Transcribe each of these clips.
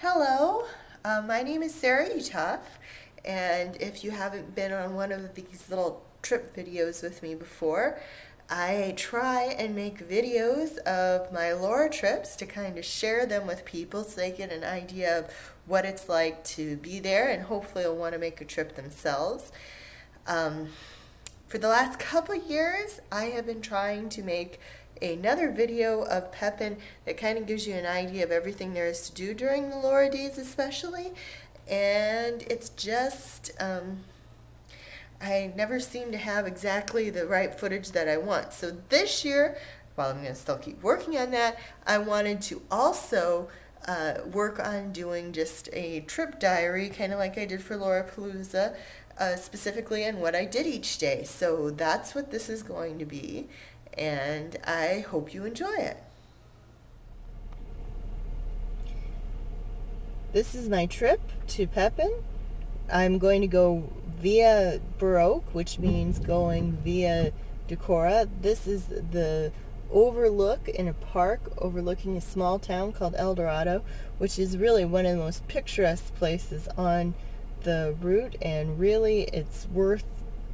Hello, my name is Sarah Utoff, and if you haven't been on one of these little trip videos with me before, I try and make videos of my Laura trips to kind of share them with people so they get an idea of what it's like to be there, and hopefully they'll want to make a trip themselves. Um, for the last couple years, I have been trying to make another video of Pepin that kind of gives you an idea of everything there is to do during the Laura days especially, and it's just I never seem to have exactly the right footage that I want. So this year, while I'm going to still keep working on that, I wanted to also work on doing just a trip diary, kind of like I did for Laura Palooza, specifically on what I did each day. So that's what this is going to be, and I hope you enjoy it. This is my trip to Pepin. I'm going to go via Burr Oak, which means going via Decorah. This is the overlook in a park overlooking a small town called El Dorado, which is really one of the most picturesque places on the route, and really it's worth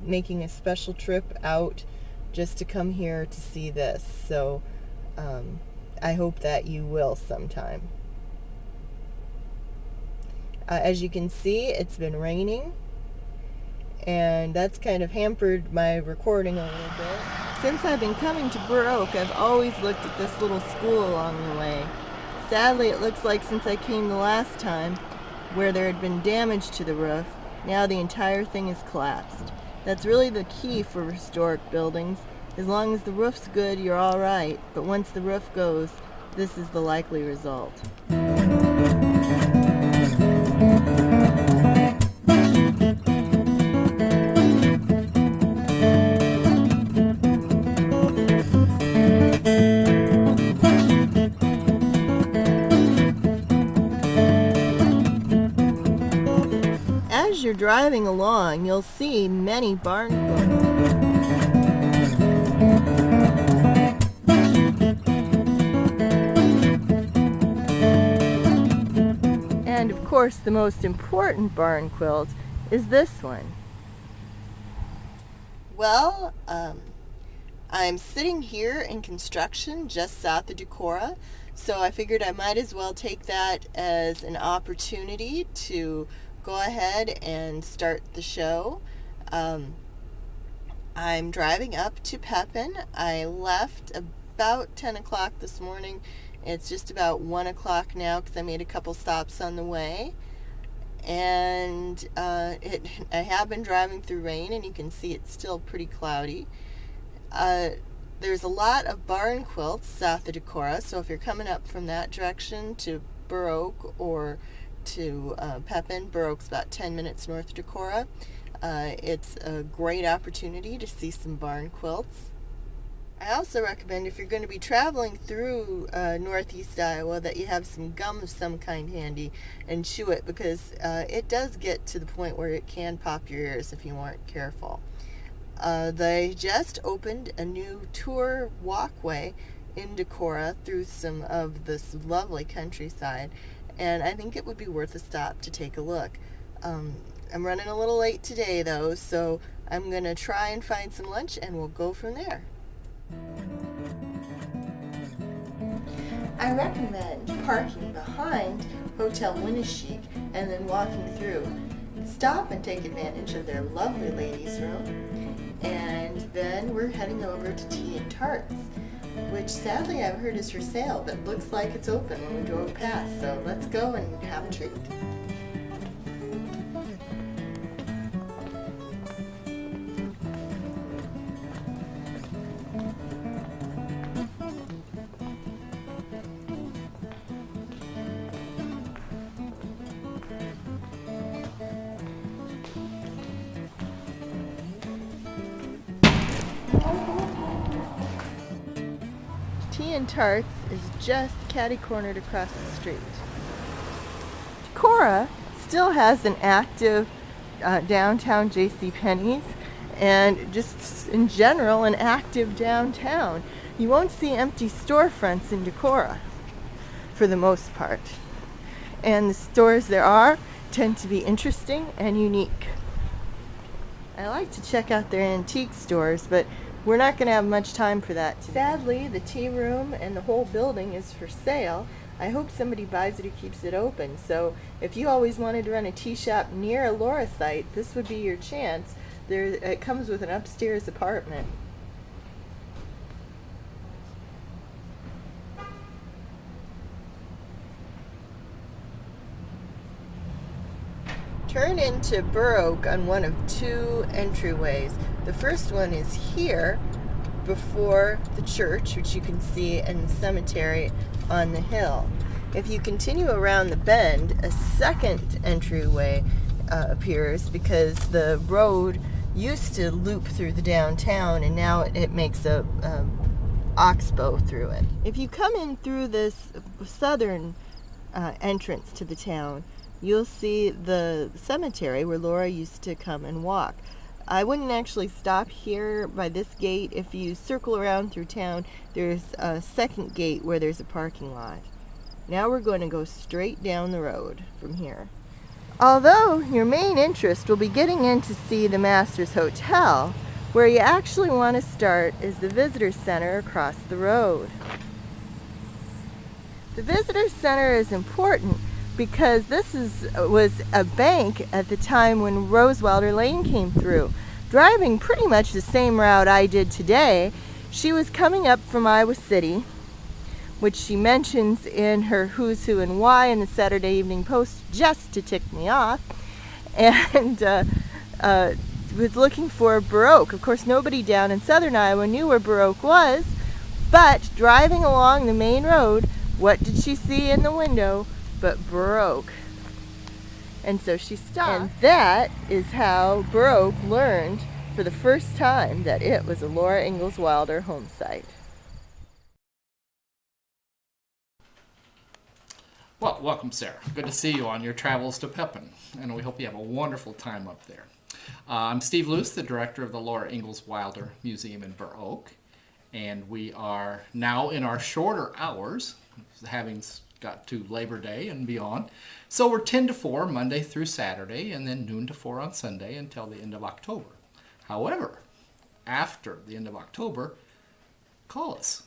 making a special trip out just to come here to see this. So I hope that you will sometime. As you can see, it's been raining, and that's kind of hampered my recording a little bit. Since I've been coming to Burr Oak, I've always looked at this little school along the way. Sadly, it looks like since I came the last time, where there had been damage to the roof, now the entire thing is collapsed. That's really the key for historic buildings. As long as the roof's good, you're all right, but once the roof goes, this is the likely result. As you're driving along, you'll see many barn quilts. And of course, the most important barn quilt is this one. Well, I'm sitting here in construction just south of Decorah, so I figured I might as well take that as an opportunity to go ahead and start the show. I'm driving up to Pepin. I left about 10 o'clock this morning. It's just about 1 o'clock now because I made a couple stops on the way. And I have been driving through rain, and you can see it's still pretty cloudy. There's a lot of barn quilts south of Decorah, so if you're coming up from that direction to Burr Oak or to Pepin, Burr Oak's about 10 minutes north of Decorah. It's a great opportunity to see some barn quilts. I also recommend, if you're going to be traveling through northeast Iowa, that you have some gum of some kind handy and chew it, because it does get to the point where it can pop your ears if you aren't careful. They just opened a new tour walkway in Decorah through some of this lovely countryside, and I think it would be worth a stop to take a look. I'm running a little late today though, so I'm going to try and find some lunch and we'll go from there. I recommend parking behind Hotel Winneshiek and then walking through. Stop and take advantage of their lovely ladies' room, and then we're heading over to Tea and Tarts, which sadly I've heard is for sale, but looks like it's open when we drove past, so let's go and have a treat. Tea and Tarts is just catty-cornered across the street. Decorah still has an active downtown JCPenney's, and just in general an active downtown. You won't see empty storefronts in Decorah for the most part. and the stores there are tend to be interesting and unique. I like to check out their antique stores, but we're not going to have much time for that today. Sadly, the tea room and the whole building is for sale. I hope somebody buys it who keeps it open. So if you always wanted to run a tea shop near a Laura site, this would be your chance. It comes with an upstairs apartment. Turn into Burr Oak on one of two entryways. The first one is here before the church, which you can see, and the cemetery on the hill. If you continue around the bend, a second entryway appears because the road used to loop through the downtown and now it makes a oxbow through it. If you come in through this southern entrance to the town, you'll see the cemetery where Laura used to come and walk. I wouldn't actually stop here by this gate. If you circle around through town, there's a second gate where there's a parking lot. Now we're going to go straight down the road from here. Although your main interest will be getting in to see the Masters Hotel, where you actually want to start is the Visitor Center across the road. The Visitor Center is important because this was a bank at the time when Rosewalder Lane came through. Driving pretty much the same route I did today, she was coming up from Iowa City, which she mentions in her Who's Who and Why in the Saturday Evening Post just to tick me off, and was looking for Burr Oak. Of course, nobody down in southern Iowa knew where Burr Oak was, but driving along the main road, what did she see in the window but Burr Oak? And so she stopped. And that is how Burr Oak learned for the first time that it was a Laura Ingalls Wilder home site. Well, welcome, Sarah. Good to see you on your travels to Pepin, and we hope you have a wonderful time up there. I'm Steve Luse, the director of the Laura Ingalls Wilder Museum in Burr Oak, and we are now in our shorter hours, having got to Labor Day and beyond. So we're 10 to 4 Monday through Saturday, and then noon to 4 on Sunday until the end of October. However, after the end of October, call us,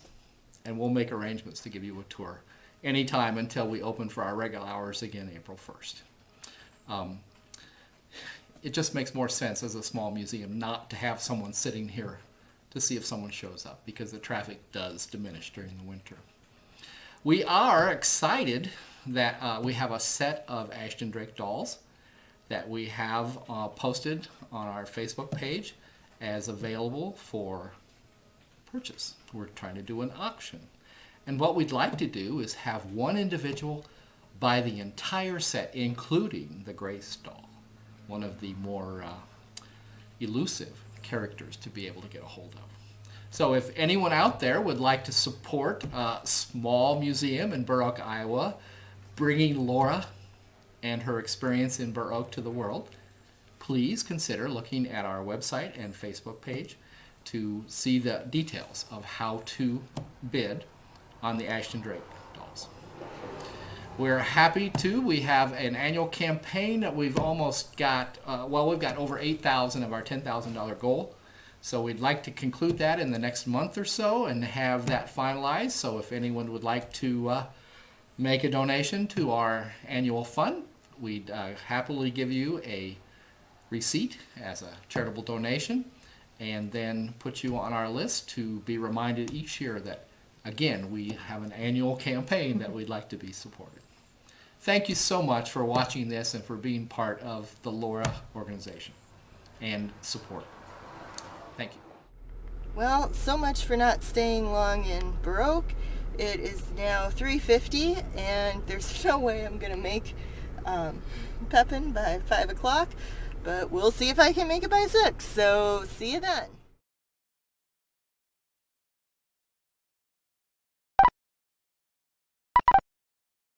and we'll make arrangements to give you a tour anytime until we open for our regular hours again April 1st. It just makes more sense as a small museum not to have someone sitting here to see if someone shows up, because the traffic does diminish during the winter. We are excited that we have a set of Ashton Drake dolls that we have posted on our Facebook page as available for purchase. We're trying to do an auction. And what we'd like to do is have one individual buy the entire set, including the Grace doll, one of the more elusive characters to be able to get a hold of. So if anyone out there would like to support a small museum in Burr Oak, Iowa, bringing Laura and her experience in Burr Oak to the world, please consider looking at our website and Facebook page to see the details of how to bid on the Ashton Drake dolls. We're happy to. We have an annual campaign that we've almost got, we've got over 8,000 of our $10,000 goal. So we'd like to conclude that in the next month or so and have that finalized. So if anyone would like to make a donation to our annual fund, we'd happily give you a receipt as a charitable donation, and then put you on our list to be reminded each year that, again, we have an annual campaign that we'd like to be supported. Thank you so much for watching this and for being part of the Laura organization and support. Thank you. Well, so much for not staying long in Burr Oak. It is now 3:50 and there's no way I'm going to make Pepin by 5 o'clock, but we'll see if I can make it by 6. So see you then.